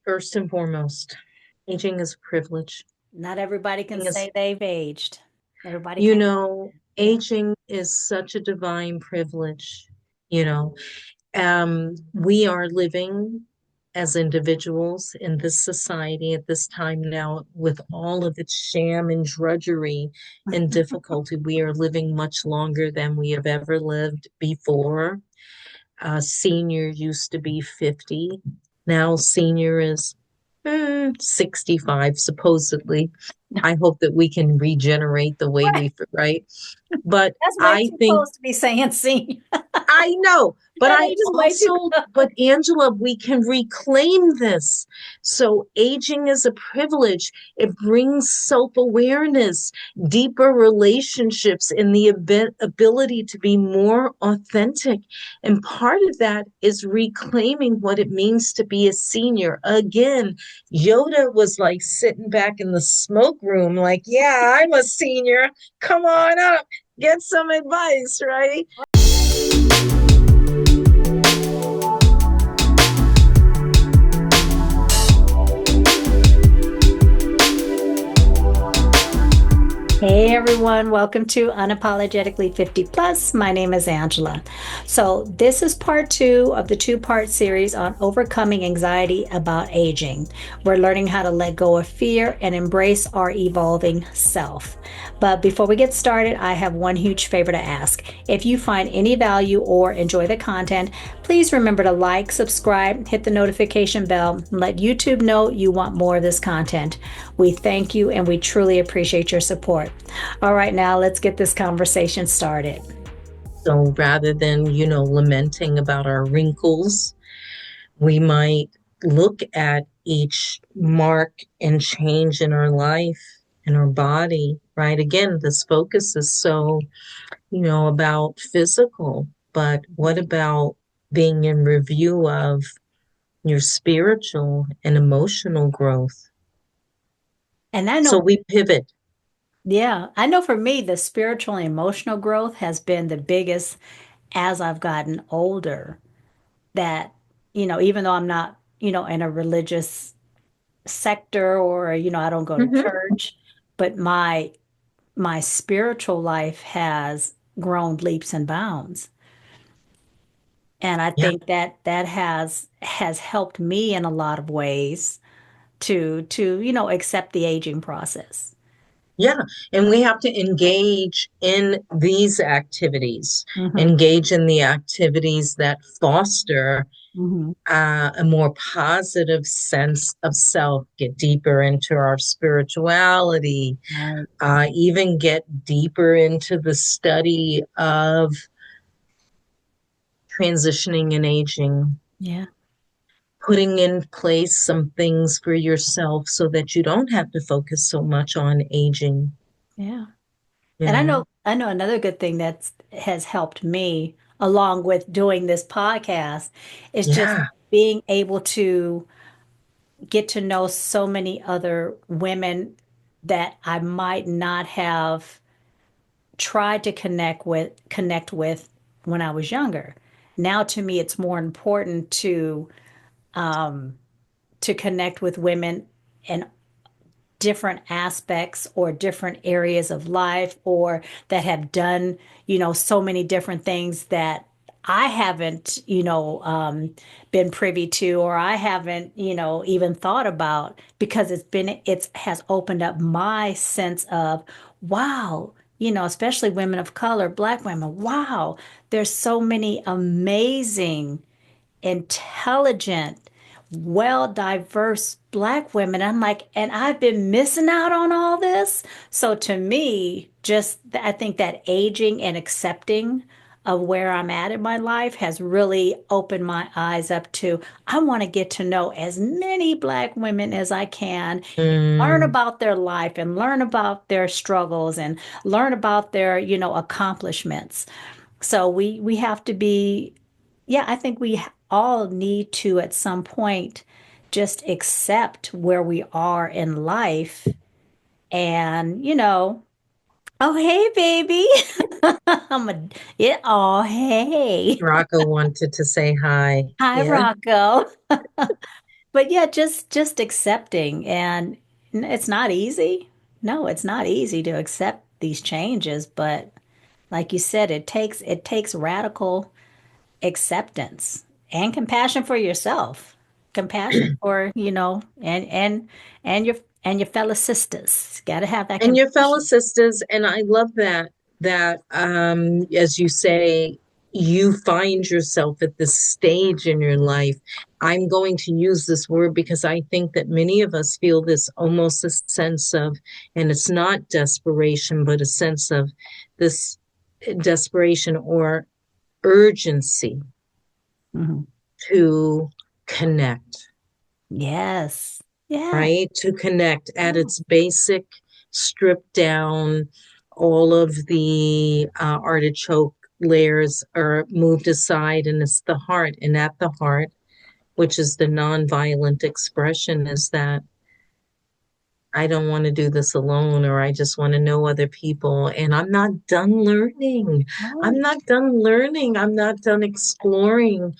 First and foremost, aging is a privilege. Not everybody can Aging is, say they've aged. Everybody you can't. know, Yeah. aging is such a divine privilege. You know, we are living as individuals in this society at this time now with all of its sham and drudgery and difficulty. We are living much longer than we have ever lived before. Senior used to be 50. Now senior is 65, supposedly. I hope that we can regenerate the way Right. we, right? But That's way I too think close to be saying senior. I know, but That I age is way too also, close. but Angela, we can reclaim this. So aging is a privilege. It brings self-awareness, deeper relationships, and the ability to be more authentic. And part of that is reclaiming what it means to be a senior. Again, Yoda was like sitting back in the smoke room, like, yeah, I'm a senior. Come on up, get some advice, right? Hey everyone, welcome to Unapologetically 50 Plus. My name is Angela. So, this is part two of the two-part series on overcoming anxiety about aging. We're learning how to let go of fear and embrace our evolving self. But before we get started, I have one huge favor to ask. If you find any value or enjoy the content, please remember to like, subscribe, hit the notification bell, and let YouTube know you want more of this content. We thank you and we truly appreciate your support. All right, now let's get this conversation started. So rather than, lamenting about our wrinkles, we might look at each mark and change in our life, in our body, right? Again, this focus is so, about physical, but what about being in review of your spiritual and emotional growth? And I So know, we pivot. yeah, I know for me, the spiritual and emotional growth has been the biggest as I've gotten older. That, even though I'm not, in a religious sector or, I don't go to Mhm. church, but my spiritual life has grown leaps and bounds. And I Yeah. think that has helped me in a lot of ways to accept the aging process. Yeah, and we have to engage in these activities, Hmm. engage in the activities that foster Hmm. a more positive sense of self, get deeper into our spirituality, Right. even get deeper into the study of transitioning and aging, Yeah. putting in place some things for yourself so that you don't have to focus so much on aging, Yeah. you And I know? know I know another good thing that has helped me along with doing this podcast is just Yeah. being able to get to know so many other women that I might not have tried to connect with when I was younger. Now to me it's more important um to connect with women in different aspects or different areas of life or that have done, so many different things that I haven't, been privy to or I haven't, even thought about because it has opened up my sense of, wow, especially women of color, Black women, wow, there's so many amazing intelligent, well diverse Black women. I'm like, and I've been missing out on all this. So to me, just I think that aging and accepting of where I'm at in my life has really opened my eyes up to I want to get to know as many Black women as I can, learn Mm, about their life and learn about their struggles and learn about their, accomplishments. So we have to be, yeah, I think we all need to at some point just accept where we are in life and, oh hey baby. I'm a yeah, oh hey. Rocco wanted to say hi. Hi Yeah. Rocco. But yeah, just accepting, and it's not easy. No, it's not easy to accept these changes, but like you said, it takes radical acceptance and compassion for yourself. Compassion for, and your fellow sisters. Got to have that And your fellow compassion. sisters, and I love that as you say, you find yourself at this stage in your life. I'm going to use this word because I think that many of us feel this almost a sense of, and it's not desperation, but a sense of this desperation or urgency Mhm. to connect, Yes. Yeah. right? To connect at its basic, stripped down, all of the artichoke layers are moved aside, and it's the heart. And at the heart, which is the nonviolent expression, is that I don't want to do this alone, or I just want to know other people. And I'm not done learning. I'm Right. not done learning. I'm not done exploring.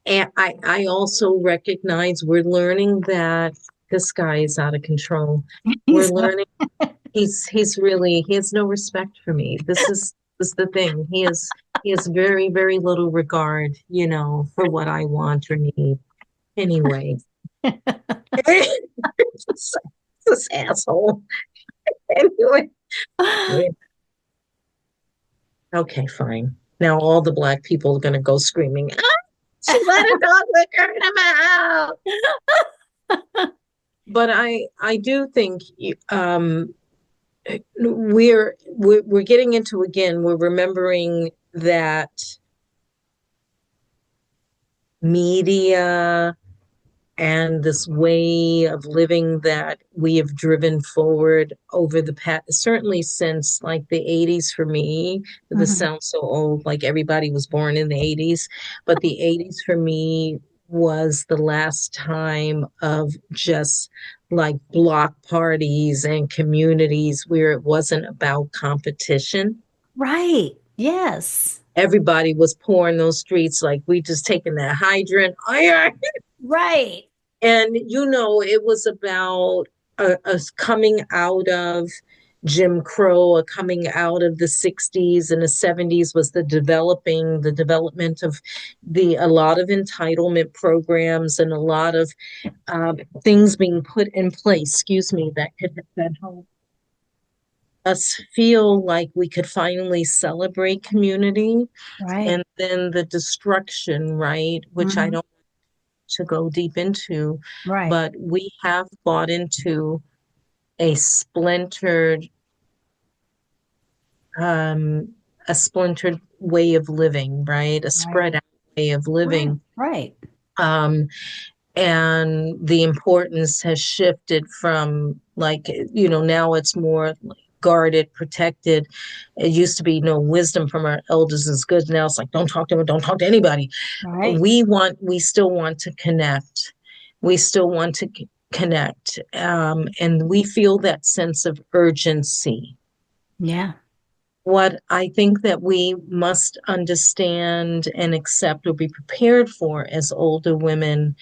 And I also recognize we're learning that this guy is out of control. We're He's learning he has no respect for me. This is the thing. He has very, very little regard, for what I want or need. Anyway. This asshole. Anyway. Okay, fine. Now all the black people are gonna go screaming, ah, she let a dog lick her in the mouth. But I do think we're getting into, again, we're remembering that media and this way of living that we have driven forward over the past, certainly since like the 80s for me. This Mhm. sounds so old, like everybody was born in the 80s, but the 80s for me was the last time of just like block parties and communities where it wasn't about competition. Right. Yes. Everybody was pouring those streets like we just taking that hydrant. Oh, yeah. Right. And, it was about us coming out of Jim Crow, a coming out of the 60s and the 70s was the development of a lot of entitlement programs and a lot of things being put in place, excuse me, that help us feel like we could finally celebrate community. Right. And then the destruction, right, which I Hmm. don't to go deep into, Right. but we have bought into a splintered, um, a splintered way of living, right? A Right. spread out way of Right. living. Right. Um, and the importance has shifted from like, now it's more like guarded, protected. It used to be no, wisdom from our elders is good. Now it's like, don't talk to them, don't talk to anybody. Right. We still want to connect. We still want to connect. And we feel that sense of urgency. Yeah. What I think that we must understand and accept or be prepared for as older women,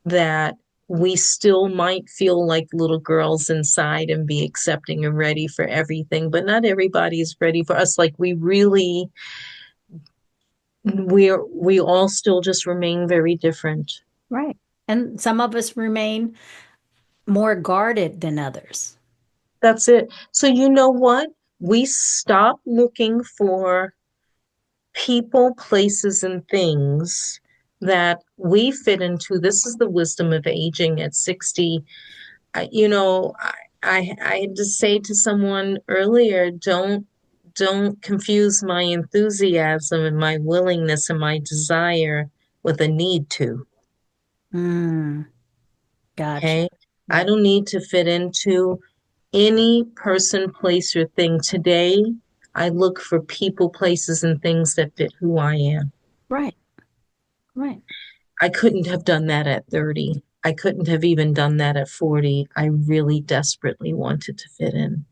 that we still might feel like little girls inside and be accepting and ready for everything, but not everybody is ready for us. Like we all still just remain very different. Right. And some of us remain more guarded than others. That's it. So you know what? We stop looking for people, places, and things that we fit into. This is the wisdom of aging at 60. I had to say to someone earlier, don't confuse my enthusiasm and my willingness and my desire with a need to. Mm, gotcha. Okay. I Yeah. don't need to fit into any person, place, or thing. Today, I look for people, places, and things that fit who I am. Right. Right. I couldn't have done that at 30. I couldn't have even done that at 40. I really desperately wanted to fit in.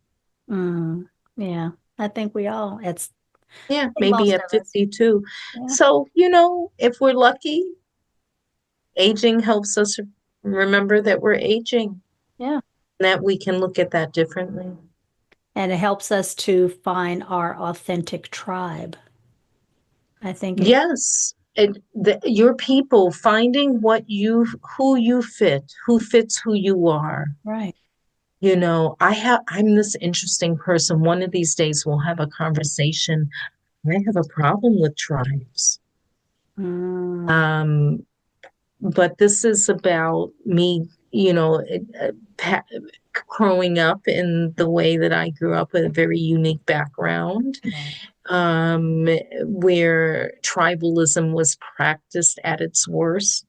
Mm, yeah. I think Yeah, I think maybe most at of us. 52. Yeah. So, if we're lucky, aging helps us. Remember that we're aging, Yeah. that we can look at that differently. And it helps us to find our authentic tribe. I think it, Yes. Your people finding who you fit, who fits who you are. right. I'm this interesting person. One of these days we'll have a conversation. I have a problem with tribes. Mm, Um, but this is about me, growing up in the way that I grew up with a very unique background, right. um, where tribalism was practiced at its worst.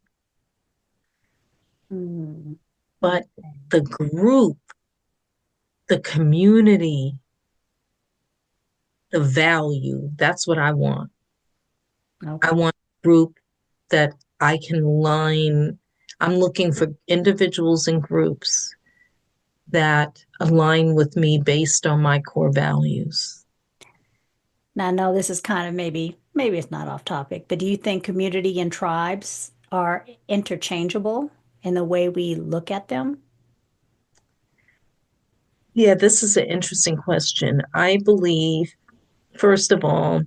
Mm, But the group, the community, the value, that's what I want. I okay. want a group that I can line. I'm looking for individuals and groups that align with me based on my core values. Now, I know this is kind of maybe it's not off topic, but do you think community and tribes are interchangeable in the way we look at them? Yeah, this is an interesting question. I believe, first of all,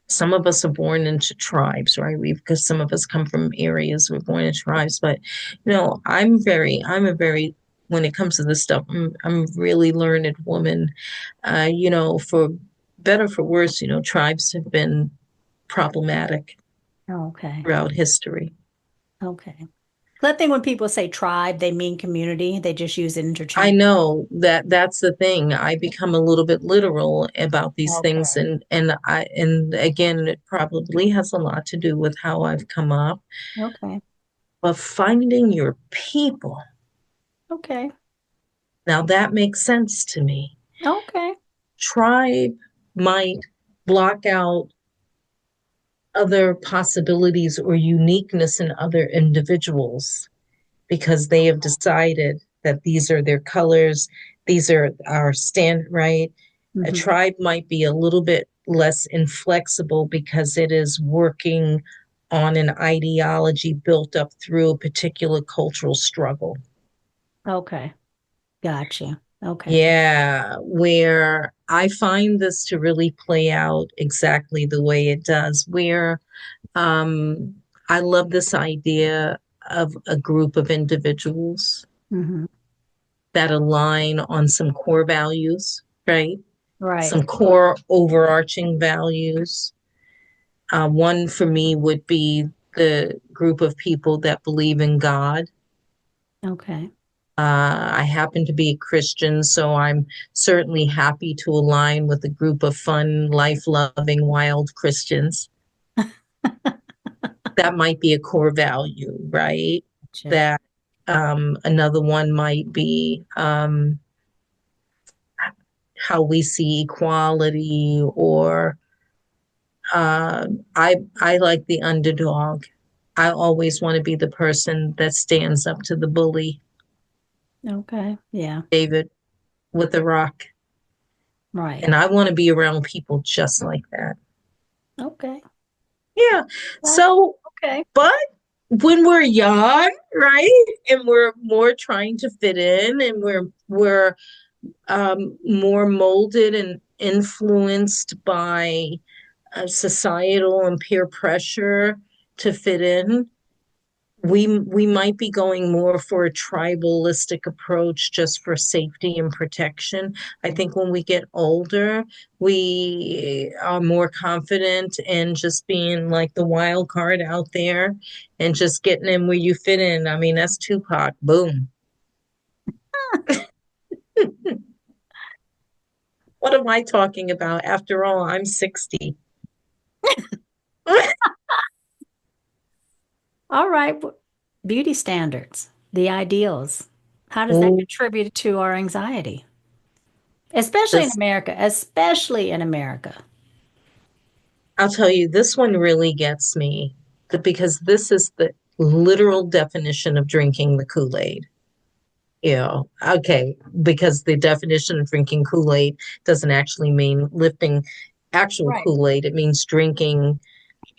some of us are born into tribes, right? Because some of us come from areas we're born in tribes. But I'm a very, when it comes to this stuff, I'm a really learned woman. For better for worse, tribes have been problematic Okay. throughout history. Okay. 'Cause I think when people say tribe, they mean community. They just use it I interchange. know that that's the thing. I become a little bit literal about these things, Okay. and again, it probably has a lot to do with how I've come up. Okay. But finding your people, Okay. now that makes sense to me. Okay. Tribe might block out other possibilities or uniqueness in other individuals because they have decided that these are their colors, these are our standard, right? A Hmm. tribe might be a little bit less inflexible because it is working on an ideology built up through a particular cultural struggle. Okay. Gotcha. Okay. Yeah, where I find this to really play out exactly the way it does, where um, I love this idea of a group of individuals Hmm. that align on some core values, right? Right. Some core overarching values. One for me would be the group of people that believe in God. Okay. I happen to be a Christian, so I'm certainly happy to align with a group of fun, life loving, wild Christians. That might be a core value, right? Gotcha. That another one might be how we see equality, or I like the underdog. I always want to be the person that stands up to the bully, Okay. Yeah. David with the rock. Right. And I want to be around people just like that. Okay. Yeah. Gotcha. So, Okay. but when we're young, right? And we're more trying to fit in, and we're more molded and influenced by societal and peer pressure to fit in, we might be going more for a tribalistic approach just for safety and protection. I think when we get older, we are more confident in just being like the wild card out there and just getting in where you fit in. I mean, that's Tupac. Boom. What am I talking about? After all, I'm 60. All right. Beauty standards, the ideals. How does that Oh, contribute to our anxiety? Especially in this America, especially in America. I'll tell you, this one really gets me because this is the literal definition of drinking the Kool-Aid. Okay, because the definition of drinking Kool-Aid doesn't actually mean lifting actual Right. Kool-Aid. It means drinking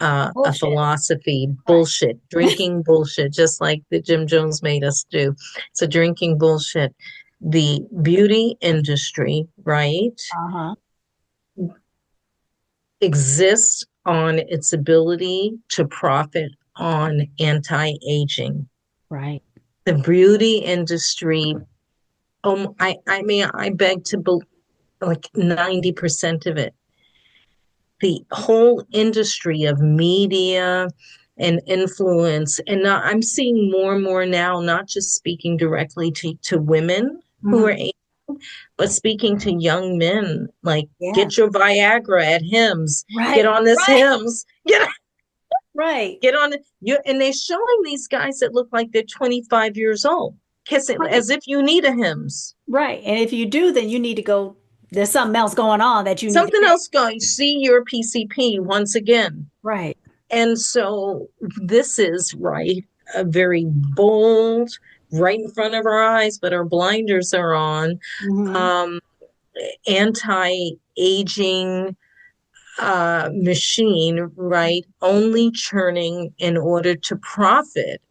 a Bullshit. philosophy, Right. bullshit, drinking bullshit, just like the Jim Jones made us do. So drinking bullshit. The beauty industry, right, Uh-huh. exists on its ability to profit on anti-aging. Right. The beauty industry, I mean, I beg to believe like 90% of it, the whole industry of media and influence. And now I'm seeing more and more now, not just speaking directly to women who Hmm. are, but speaking to young men, like, Yeah. get your Viagra at Hims, get Right. on this Right. Hims, Right. get on you. And they're showing these guys that look like they're 25 years old, kissing Right. as if you need a Hims. Right. And if you do, then you need to go. There's something else going on that you need to Something fix. else going, see your PCP once again. Right. And so this is right, a very bold, right in front of our eyes, but our blinders are on, Hmm. um, anti-aging machine, right? Only churning in order to profit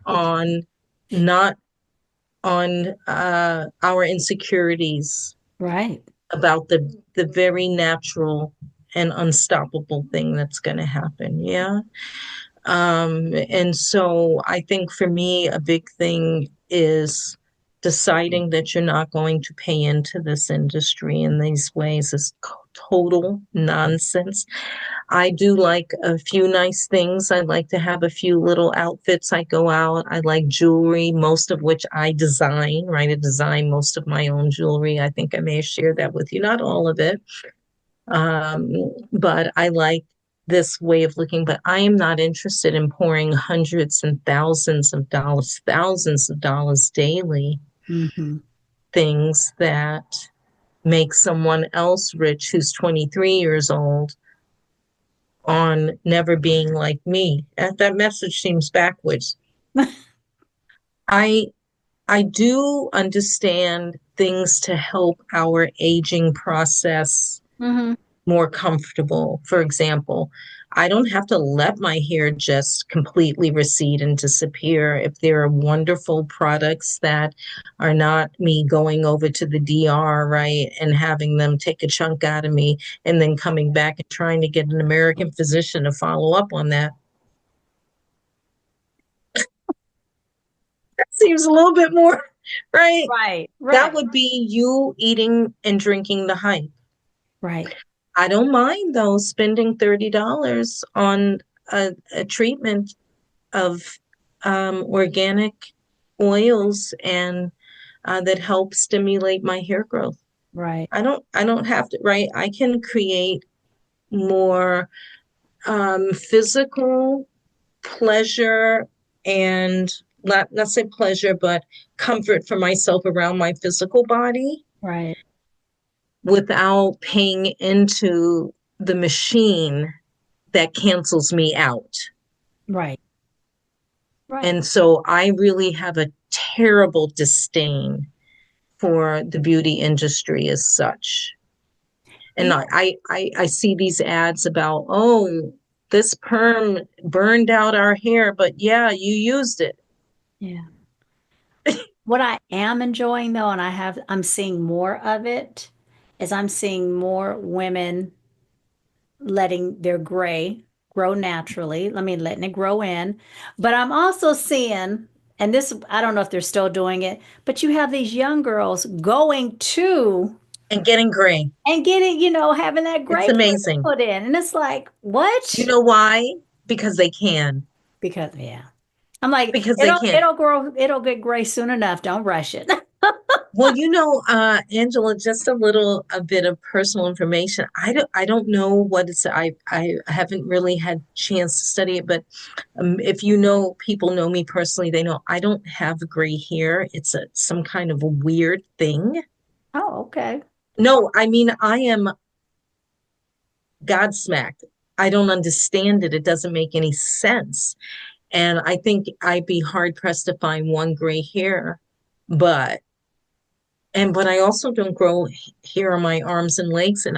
on not on our insecurities Right. about the very natural and unstoppable thing that's going to happen. Yeah. And so I think for me, a big thing is deciding that you're not going to pay into this industry in these ways is total nonsense. I do like a few nice things. I like to have a few little outfits. I go out. I like jewelry, most of which I design, right? I design most of my own jewelry. I think I may have shared that with you, not all of it. Um, but I like this way of looking, but I am not interested in pouring hundreds and thousands of dollars daily, Hmm. things that make someone else rich who's 23 years old on never being like me. That message seems backwards. I I do understand things to help our aging process Hmm. more comfortable. For example, I don't have to let my hair just completely recede and disappear if there are wonderful products that are not me going over to the DR, right, and having them take a chunk out of me and then coming back and trying to get an American physician to follow up on that. That seems a little bit more, right? Right. That Right. would be you eating and drinking the hype. Right. I don't mind though spending $30 on a treatment of organic oils and that help stimulate my hair growth. Right. I don't have to, right? I can create more physical pleasure and not say pleasure, but comfort for myself around my physical body Right. without paying into the machine that cancels me out. Right. Right. And so I really have a terrible disdain for the beauty industry as such. And Yeah. I see these ads about, oh, this perm burned out our hair, but yeah, you used it. Yeah. What I am enjoying though, and I'm seeing more of it, is I'm seeing more women letting their gray grow naturally. I mean, letting it grow in. But I'm also seeing, and this, I don't know if they're still doing it, but you have these young girls going to And getting gray. and getting, having that It's gray amazing. put in. And it's like, You what? know why? Because they can. Because, yeah. I'm like, Because they it'll can. it'll grow, it'll get gray soon enough. Don't rush it. Well, Angela, just a bit of personal information. I don't know what it's. I haven't really had chance to study it, but if you know, people know me personally, they know I don't have gray hair. It's some kind of a weird thing. Oh, okay. No, I mean I am godsmacked. I don't understand it. It doesn't make any sense. And I think I'd be hard pressed to find one gray hair, but but I also don't grow hair on my arms and legs, and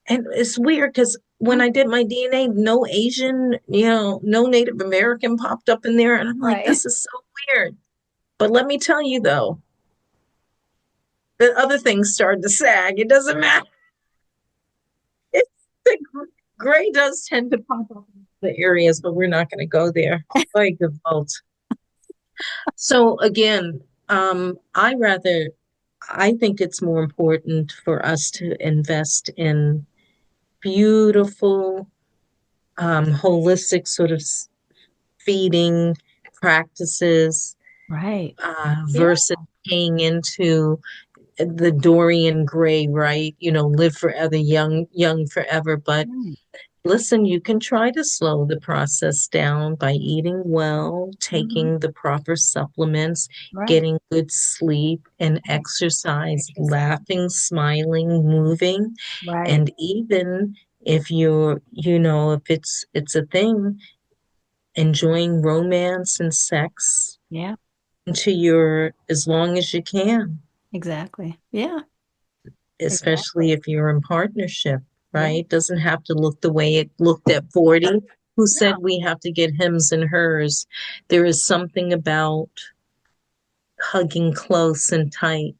it's weird because when I did my DNA, no Asian, no Native American popped up in there. And I'm like, Right. this is so weird. But let me tell you though, the other things started to sag. It doesn't matter. It's the gray does tend to pop up in the areas, but we're not going to go there. By default. So again, I think it's more important for us to invest in beautiful, holistic sort of feeding practices Right. Yeah. versus paying into the Dorian Gray, right? Live forever, young forever. But Right. listen, you can try to slow the process down by eating well, Hmm. taking the proper supplements, Right. getting good sleep and Right. exercise, Exercise. laughing, smiling, moving. Right. And even if if it's a thing, enjoying romance and sex Yeah. into your as long as you can, Exactly. Yeah. especially Exactly. if you're in partnership, Yeah. right? Doesn't have to look the way it looked at 40. Who said No. we have to get hims and hers? There is something about hugging close and tight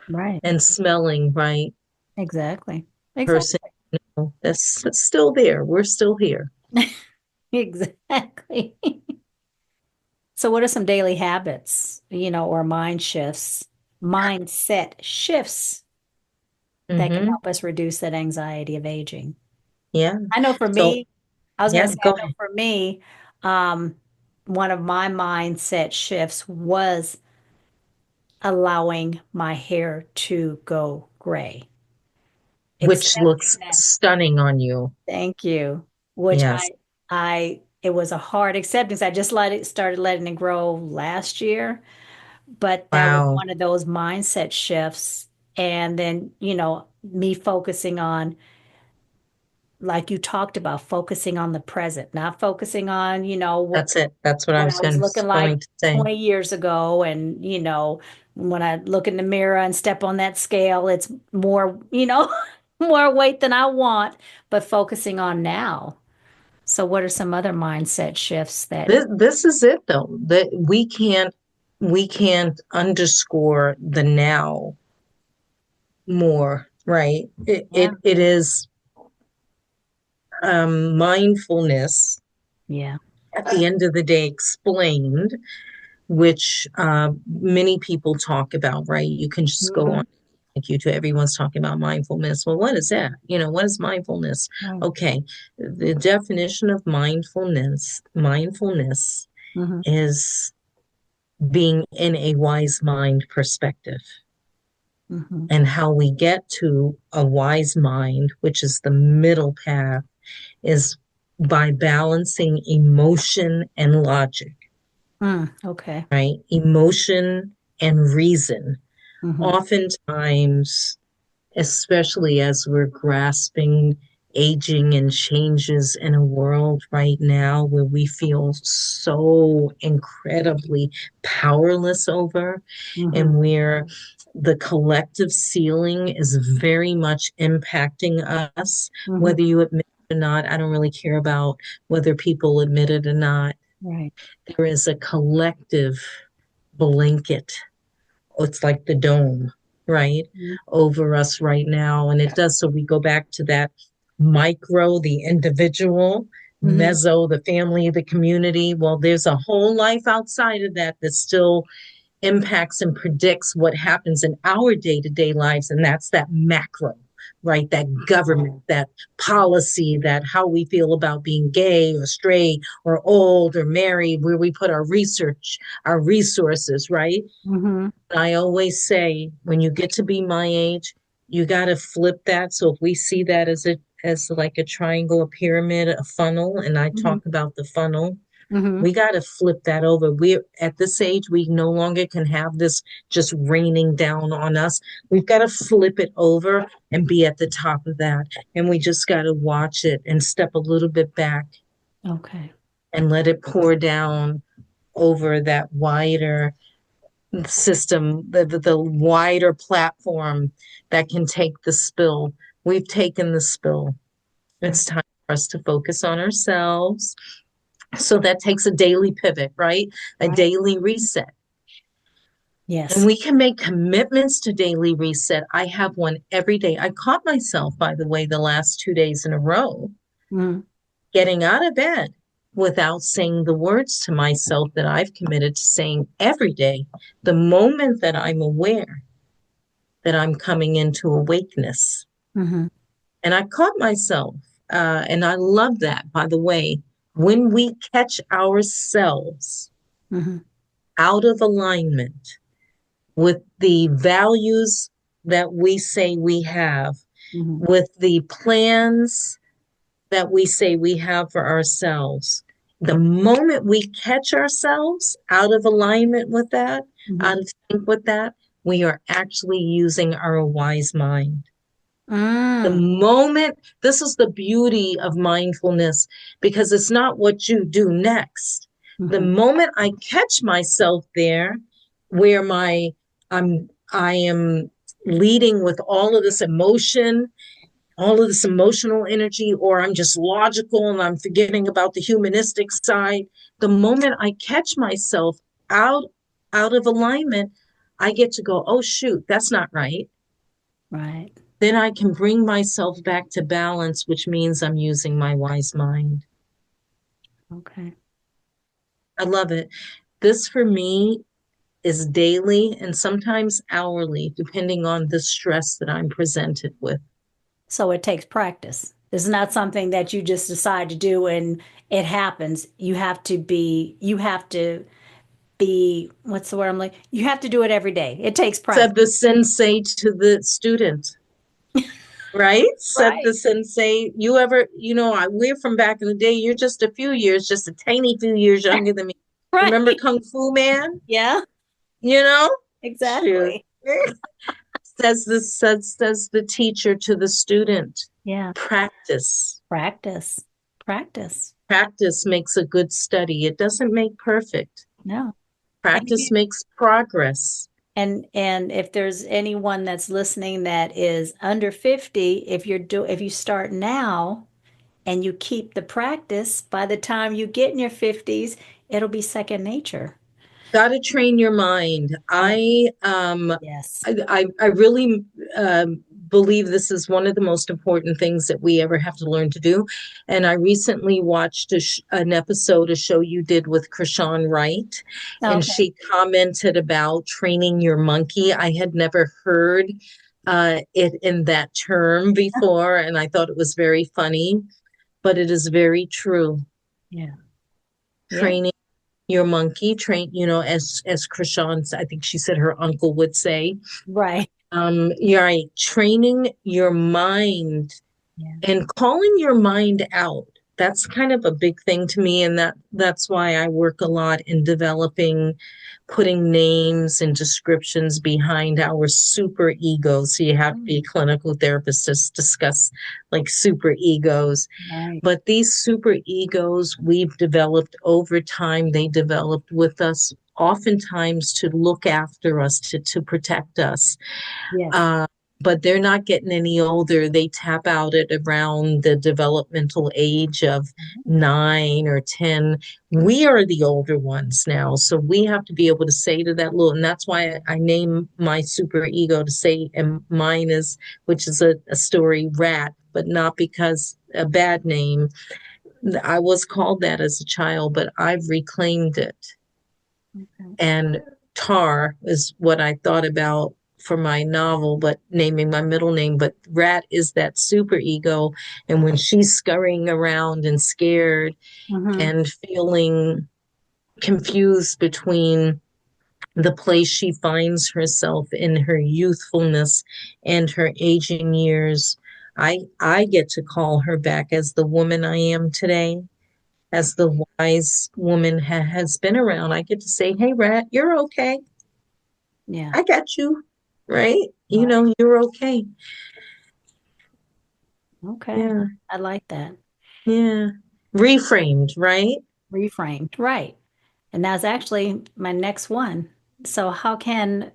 Right. and smelling, right? Exactly. Person, Exactly. that's still there. We're still here. Exactly. So what are some daily habits, or mindset shifts that can Hmm. help us reduce that anxiety of aging? Yeah. I know for So, me, I was going yeah, to say, go I know ahead. for me, um, one of my mindset shifts was allowing my hair to go gray, Which accepting looks that. stunning on you. Thank you. Which Yes. it was a hard acceptance. I just started letting it grow last year, but that was Wow. one of those mindset shifts. And then, me focusing on, like you talked about, focusing on the present, not focusing on, That's it. That's what I what was I was looking like going to say. 20 years ago. And, when I look in the mirror and step on that scale, it's more, more weight than I want, but focusing on now. So, what are some other mindset shifts that, This is it though. That we can't underscore the now more, right? It yeah, it, it is mindfulness yeah, at the end of the day explained, which many people talk about, right? You can just go hmm, on like YouTube. Everyone's talking about mindfulness. Well, what is that? What is mindfulness? right, Okay, the definition of mindfulness hmm, is being in a wise mind perspective. hmm, And how we get to a wise mind, which is the middle path, is by balancing emotion and logic, okay, right? Emotion and reason. hmm, Oftentimes, especially as we're grasping aging and changes in a world right now where we feel so incredibly powerless over, hmm, and where the collective ceiling is very much impacting us, hmm, whether you admit it or not. I don't really care about whether people admit it or not. right, There is a collective blanket, it's like the dome, right, hmm, over us right now. And it does. So we go back to that micro, the individual, hmm, meso, the family, the community. Well, there's a whole life outside of that that still impacts and predicts what happens in our day-to-day lives. And that's that macro, right? That government, that policy, that how we feel about being gay or straight or old or married, where we put our research, our resources, right? hmm, I always say when you get to be my age, you got to flip that. So if we see that as like a triangle, a pyramid, a funnel, and I hmm, talk about the funnel, hmm, we got to flip that over. We're at this age, we no longer can have this just raining down on us. We've got to flip it over and be at the top of that. And we just got to watch it and step a little bit back okay, and let it pour down over that wider system, the wider platform that can take the spill. We've taken the spill. It's time for us to focus on ourselves. So that takes a daily pivot, right? A Right. daily reset. And Yes. we can make commitments to daily reset. I have one every day. I caught myself, by the way, the last 2 days in a row, Mm, getting out of bed without saying the words to myself that I've committed to saying every day. The moment that I'm aware that I'm coming into awakeness. hmm And I caught myself, and I love that, by the way, when we catch ourselves hmm out of alignment with the values that we say we have, hmm with the plans that we say we have for ourselves. The moment we catch ourselves out of alignment with that, hmm out of sync with that, we are actually using our wise mind. The Mm, moment, this is the beauty of mindfulness, because it's not what you do next. The hmm moment I catch myself there, where I am leading with all of this emotion, all of this emotional energy, or I'm just logical and I'm forgetting about the humanistic side. The moment I catch myself out out of alignment, I get to go, oh shoot, that's not right. right. Then I can bring myself back to balance, which means I'm using my wise mind. Okay. I love it. This for me is daily and sometimes hourly, depending on the stress that I'm presented with. So it takes practice. It's not something that you just decide to do and it happens. You have to be, what's the word I'm like? You have to do it every day. It takes practice. Said the sensei to the student, right? Said Right. the sensei, you ever, we're from back in the day, you're just a few years, just a tiny few years younger than me. Remember Right. Kung Fu Man? Yeah, You know? Shoot. exactly. Says the teacher to the student. Yeah. Practice. Practice. Practice. Practice makes a good study. It doesn't make perfect. No. And Practice makes progress. and if there's anyone that's listening that is under 50, if you start now and you keep the practice, by the time you get in your 50s, it'll be second nature. Got to train your mind. Oh, I yes. I really believe this is one of the most important things that we ever have to learn to do. And I recently watched an episode, a show you did with Krishan Wright, and Okay. she commented about training your monkey. I had never heard it in that term before, and I thought it was very funny, but it is very true. Yeah. Yeah. Training your monkey, as Krishan, I think she said her uncle would say. Right. You're right, training your mind Yeah. and calling your mind out. That's kind of a big thing to me, and that's why I work a lot in developing, putting names and descriptions behind our super egos. So you have to be a clinical therapist to discuss like super egos. Right. But these super egos we've developed over time, they developed with us oftentimes to look after us, to protect us. Yes. Uh, but they're not getting any older. They tap out at around the developmental age of 9 or 10. We are the older ones now. So we have to be able to say to that little, and that's why I name my super ego to say, and mine is, which is a story, Rat, but not because a bad name. I was called that as a child, but I've reclaimed it. Okay. And Tar is what I thought about for my novel, but naming my middle name. But Rat is that super ego. And when she's scurrying around and scared Mm-hmm. and feeling confused between the place she finds herself in her youthfulness and her aging years, I get to call her back as the woman I am today, as the wise woman has been around. I get to say, hey, Rat, you're okay. Yeah. I got you, right? Right. You're okay. Okay. Yeah, I like that. yeah. Reframed, right? Reframed. Right. And that's actually my next one. So, how can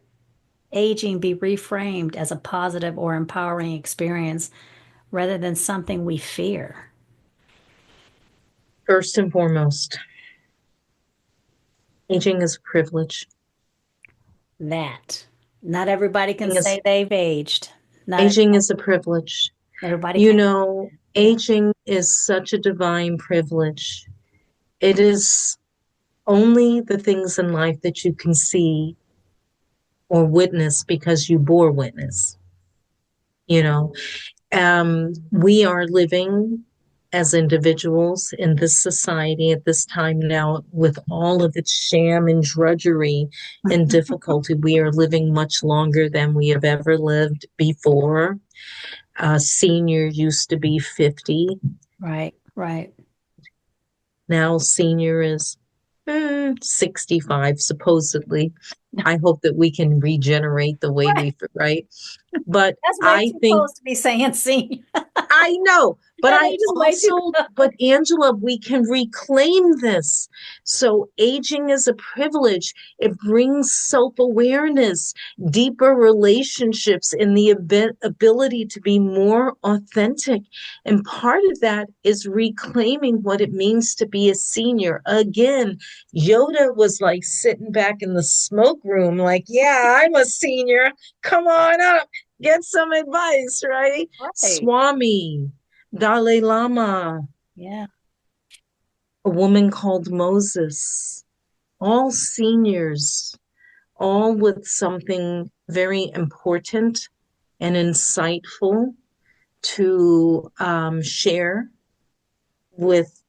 aging be reframed as a positive or empowering experience rather than something we fear. First and foremost, aging is a privilege. That not everybody can Aging is, say they've aged. Not aging is a privilege. everybody You can. know, Yeah. aging is such a divine privilege. It is only the things in life that you can see or witness because you bore witness. You know, we are living as individuals in this society at this time now with all of its sham and drudgery and difficulty. We are living much longer than we have ever lived before. Senior used to be 50. Right, right. Now senior is 65, supposedly. I hope that we can regenerate the way Right. we, right? But That's way I too think close to be saying senior. I know, but That I age is way too also, close. but Angela, we can reclaim this. So aging is a privilege. It brings self-awareness, deeper relationships, and the ability to be more authentic. And part of that is reclaiming what it means to be a senior. Again, Yoda was like sitting back in the smoke room, like, yeah, I'm a senior. Come on up, get some advice, right? Right. Swami, Dalai Lama, Yeah. a woman called Moses, all seniors, all with something very important and insightful to share with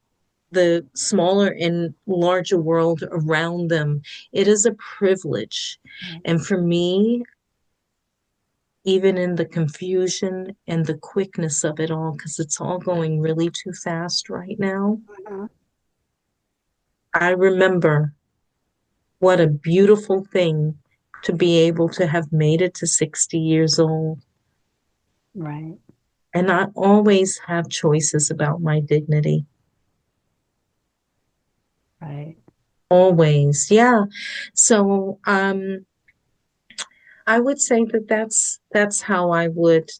the smaller and larger world around them. It is a privilege. Right. And for me, even in the confusion and the quickness of it all, because it's all going really too fast right now. Mhm. I remember what a beautiful thing to be able to have made it to 60 years old Right. and not always have choices about my dignity. Right. Always, yeah. So I would say that that's how I would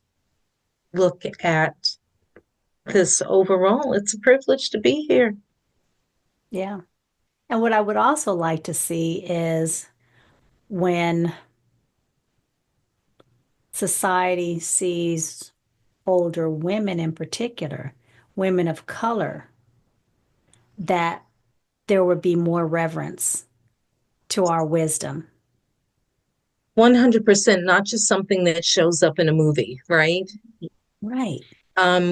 look at this overall. It's a privilege to be here. Yeah. And what I would also like to see is when society sees older women in particular, women of color, that there would be more reverence to our wisdom. 100%, not just something that shows up in a movie, right? Right.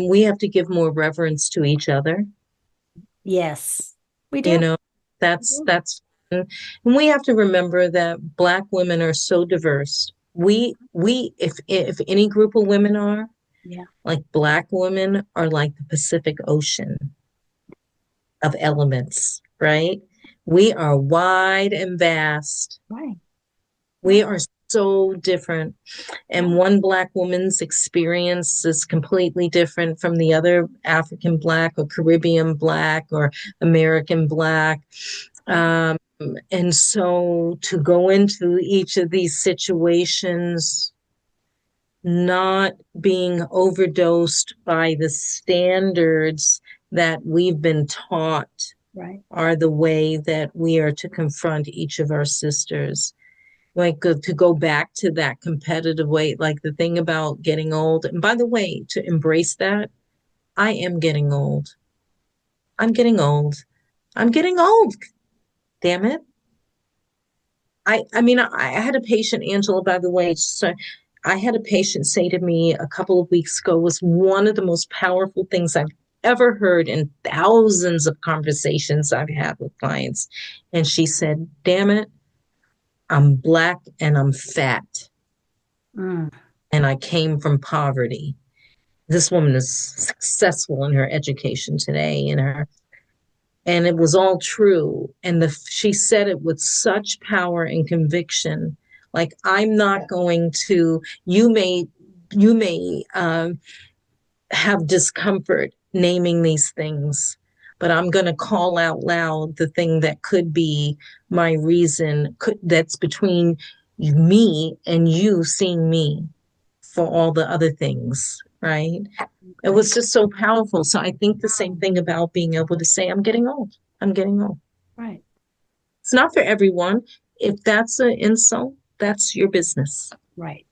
We have to give more reverence to each other. Yes, we You do. know, that's and we have to remember that Black women are so diverse. We if any group of women are Yeah. like Black women are like the Pacific Ocean of elements, right? We are wide and vast. Right. We Right. are so different. And Right. one Black woman's experience is completely different from the other African Black or Caribbean Black or American Black. Right. Um, and so to go into each of these situations, not being overdosed by the standards that we've been taught Right. are the way that we are to confront each of our sisters. Like to go back to that competitive way, like the thing about getting old. And by the way, to embrace that, I am getting old. I'm getting old. I'm getting old. Damn it. I had a patient, Angela, by the way. So I had a patient say to me a couple of weeks ago was one of the most powerful things I've ever heard in thousands of conversations I've had with clients. And she said, damn it, I'm Black and I'm fat. Mm. And I came from poverty. This woman is successful in her education today, in her and it was all true. And she said it with such power and conviction. Like, I'm not going to, you may have discomfort naming these things, but I'm going to call out loud the thing that could be my reason that's between me and you seeing me for all the other things. right? It Okay. was just so powerful. So I think the same thing about being able to say, I'm getting old. I'm getting old. Right. It's not for everyone. If that's an insult, that's your business. Right.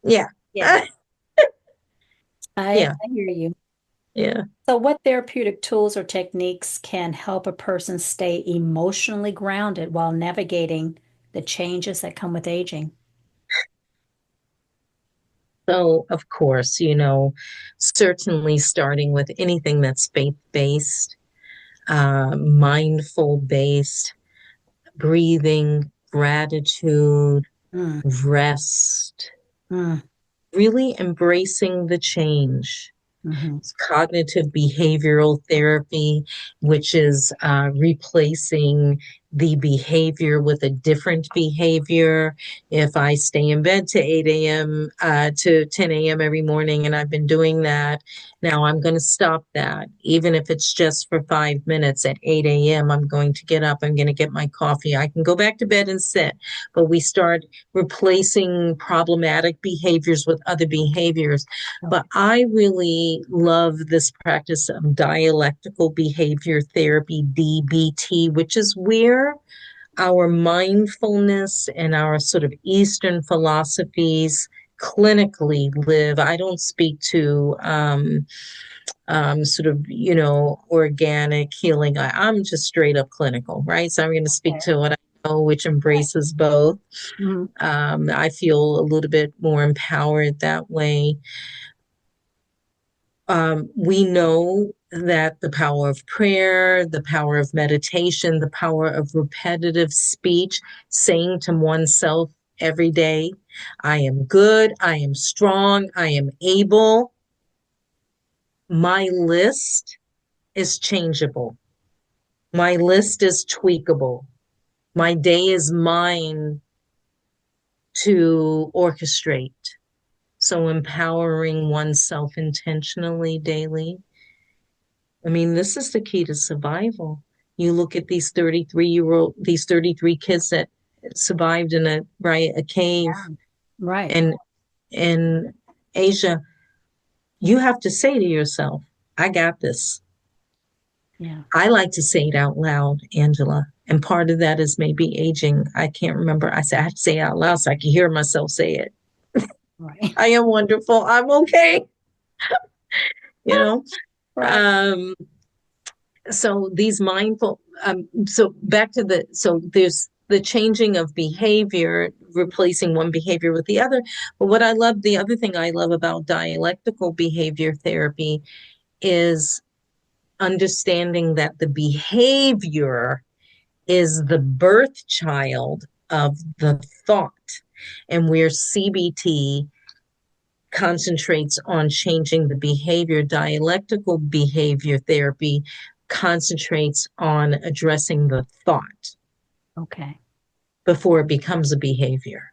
Yeah. Yeah. I Yeah. hear you. Yeah. So, what therapeutic tools or techniques can help a person stay emotionally grounded while navigating the changes that come with aging? So, of course, certainly starting with anything that's faith based, mindful based, breathing, gratitude, Mm, rest, mm, really embracing the change. hmm. Cognitive behavioral therapy, which is replacing the behavior with a different behavior. If I stay in bed to 8 a.m. To 10 a.m. every morning, and I've been doing that, now I'm going to stop that. Even if it's just for 5 minutes at 8 a.m., I'm going to get up, I'm going to get my coffee. I can go back to bed and sit, but we start replacing problematic behaviors with other behaviors. But Okay. I really love this practice of dialectical behavior therapy, DBT, which is where our mindfulness and our sort of Eastern philosophies clinically live. I don't speak to sort of, organic healing. I'm just straight up clinical, right? So I'm going to speak Okay. to what I know, which embraces both. Mhm. I feel a little bit more empowered that way. We know that the power of prayer, the power of meditation, the power of repetitive speech, saying to oneself every day, I am good, I am strong, I am able. My list is changeable. My list is tweakable. My day is mine to orchestrate. So empowering oneself intentionally daily. I mean, this is the key to survival. You look at these 33 kids that survived in a cave Yeah. Right. and in Asia, you have to say to yourself, I got this. Yeah. I like to say it out loud, Angela. And part of that is maybe aging. I can't remember. I said I have to say it out loud so I can hear myself say it. Right. I am wonderful. I'm okay. You know, Right. um, so these mindful so back to so there's the changing of behavior, replacing one behavior with the other. But the other thing I love about dialectical behavior therapy is understanding that the behavior is the birth child of the thought, and where CBT concentrates on changing the behavior. Dialectical behavior therapy concentrates on addressing the thought Okay. before it becomes a behavior.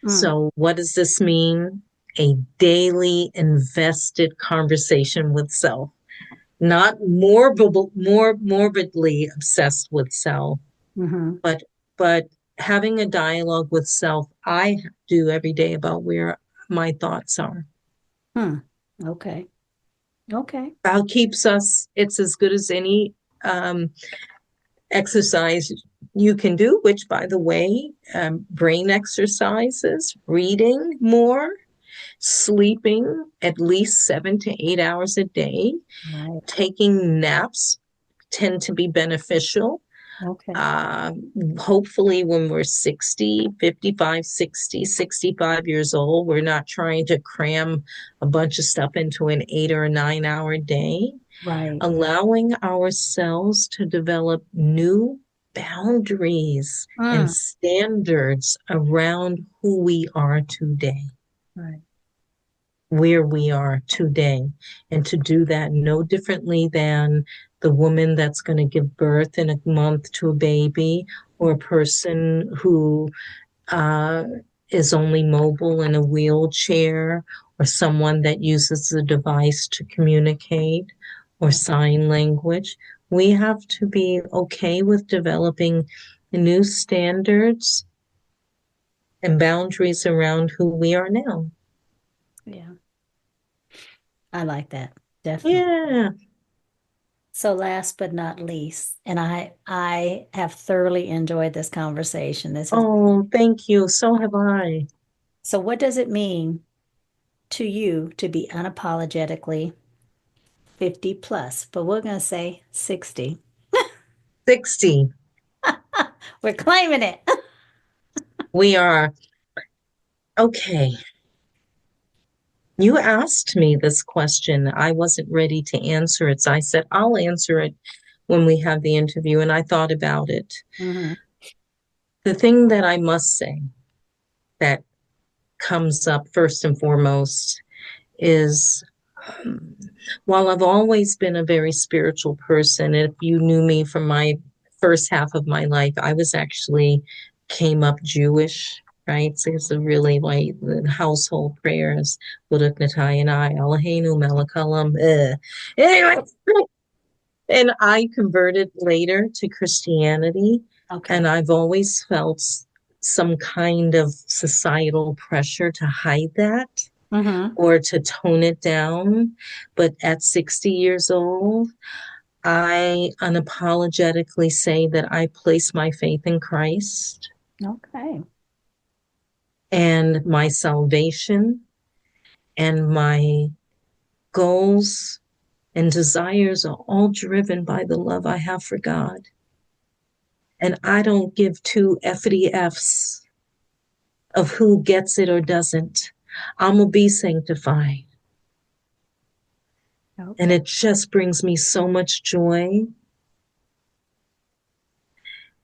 Mm, So, what does this mean? A daily invested conversation with self, not morbidly obsessed with self, hmm. but but having a dialogue with self. I do every day about where my thoughts are. Hmm. Okay. Okay. How keeps us, it's as good as any um, exercise you can do, which, by the way, brain exercises, reading more, sleeping at least 7 to 8 hours a day, Right. taking naps tend to be beneficial. Okay. uh, Hopefully when we're 60, 55, 60, 65 years old, we're not trying to cram a bunch of stuff into an 8 or 9 hour day. Right. Allowing ourselves to develop new boundaries and Mm, standards around who we are today, right. where we are today, and to do that no differently than the woman that's going to give birth in a month to a baby, or a person who uh, is only mobile in a wheelchair, or someone that uses a device to communicate, or Yeah. sign language. We have to be okay with developing new standards and boundaries around who we are now. Yeah. I like that. Definitely. Yeah. So last but not least, and I have thoroughly enjoyed this conversation. This has Oh, thank you. So have I. so what does it mean to you to be unapologetically 50 plus? But we're going to say 60. 60. We're claiming it. We are. Okay. You asked me this question. I wasn't ready to answer it. So I said, I'll answer it when we have the interview. And I thought about it. Hmm. The thing that I must say that comes up first and foremost is um, while I've always been a very spiritual person, if you knew me from my first half of my life, I was actually came up Jewish, right? So it's a really like the household prayers, Buddha Natai and I, Eloheinu Malakalam. Anyway, and I converted later to Christianity, Okay. and I've always felt some kind of societal pressure to hide that Hmm. or to tone it down. But at 60 years old, I unapologetically say that I place my faith in Christ Okay. and my salvation and my goals and desires are all driven by the love I have for God. And I don't give two effity F's of who gets it or doesn't. I'm going to be sanctified. And Okay. it just brings me so much joy.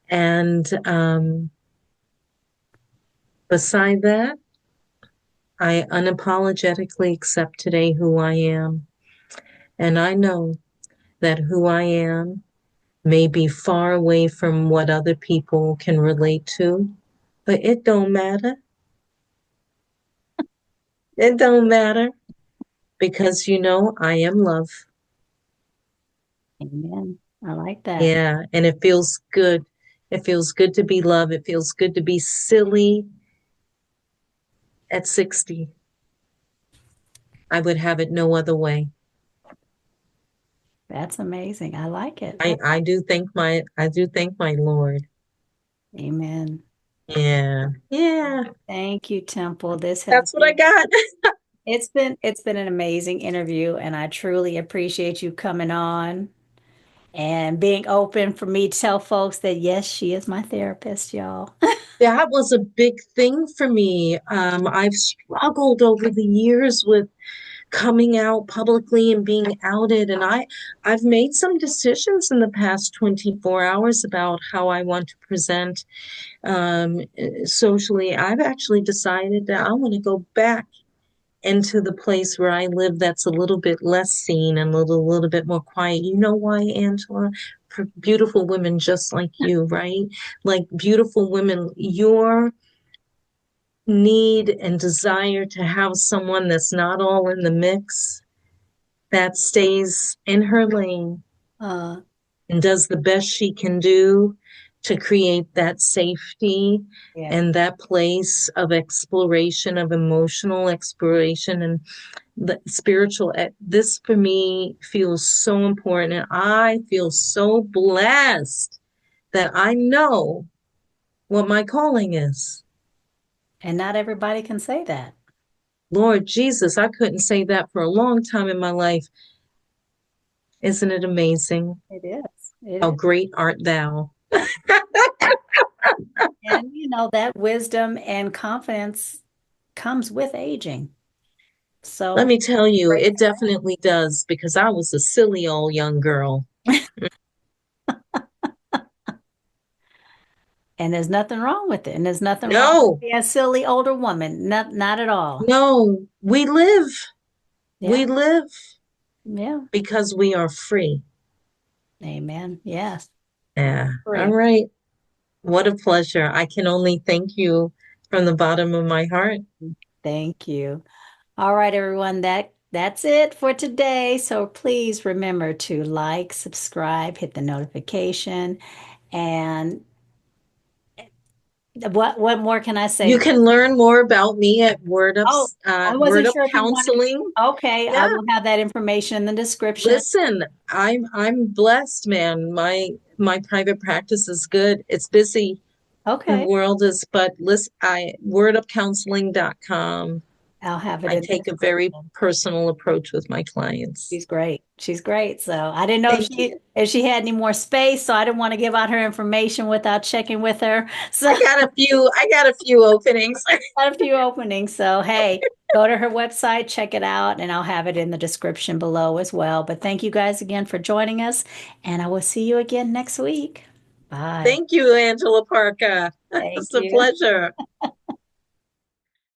And beside that, I unapologetically accept today who I am. And I know that who I am may be far away from what other people can relate to, but it don't matter. It don't matter because I am love. Amen. I like that. Yeah, and it feels good. It feels good to be loved. It feels good to be silly at 60. I would have it no other way. That's amazing. I like it. I do thank my Lord. Amen. Yeah. Yeah. Thank you, Temple. This has That's what I been got. it's been an amazing interview, and I truly appreciate you coming on and being open for me to tell folks that yes, she is my therapist, y'all. That was a big thing for me. I've struggled over the years with coming out publicly and being outed, and I've made some decisions in the past 24 hours about how I want to present socially. I've actually decided that I want to go back into the place where I live that's a little bit less seen and a little bit more quiet. You know why, Angela? For beautiful women just like you, right? Like beautiful women, your need and desire to have someone that's not all in the mix, that stays in her lane Uh, and does the best she can do to create that safety yeah. and that place of exploration, of emotional exploration and the spiritual. This for me feels so important. And I feel so blessed that I know what my calling is. And not everybody can say that. Lord Jesus, I couldn't say that for a long time in my life. Isn't it amazing? It is. It How is. great art thou? And that wisdom and confidence comes with aging. Let So me tell you, embrace it definitely does because I was a silly old young girl. it. And there's nothing wrong with it. And there's nothing wrong with No, being a silly older woman. Not at all. no, we live. We Yeah. live Yeah. because we are free. Amen. Yes. I Yeah. All agree. right. What a pleasure. I can only thank you from the bottom of my heart. Thank you. All right, everyone. That's it for today. So please remember to like, subscribe, hit the notification, and What more can I say? You can learn more about me at Oh, I Word wasn't Up sure if you wanted. Counseling. Okay, I Yeah, will have that information in the description. listen, I'm blessed, man. My private practice is good. It's busy. The Okay, world is, but listen, I wordupcounseling.com. I'll have it I in the take a very description. personal approach with my clients. She's great. She's great. So I didn't know Thank you. if she had any more space, so I didn't want to give out her information without checking with her. So I got a few openings. got a few openings. So hey, go to her website, check it out, and I'll have it in the description below as well. But thank you guys again for joining us, and I will see you again next week. Bye. Thank you, Angela Parker. Thank It's a you. pleasure.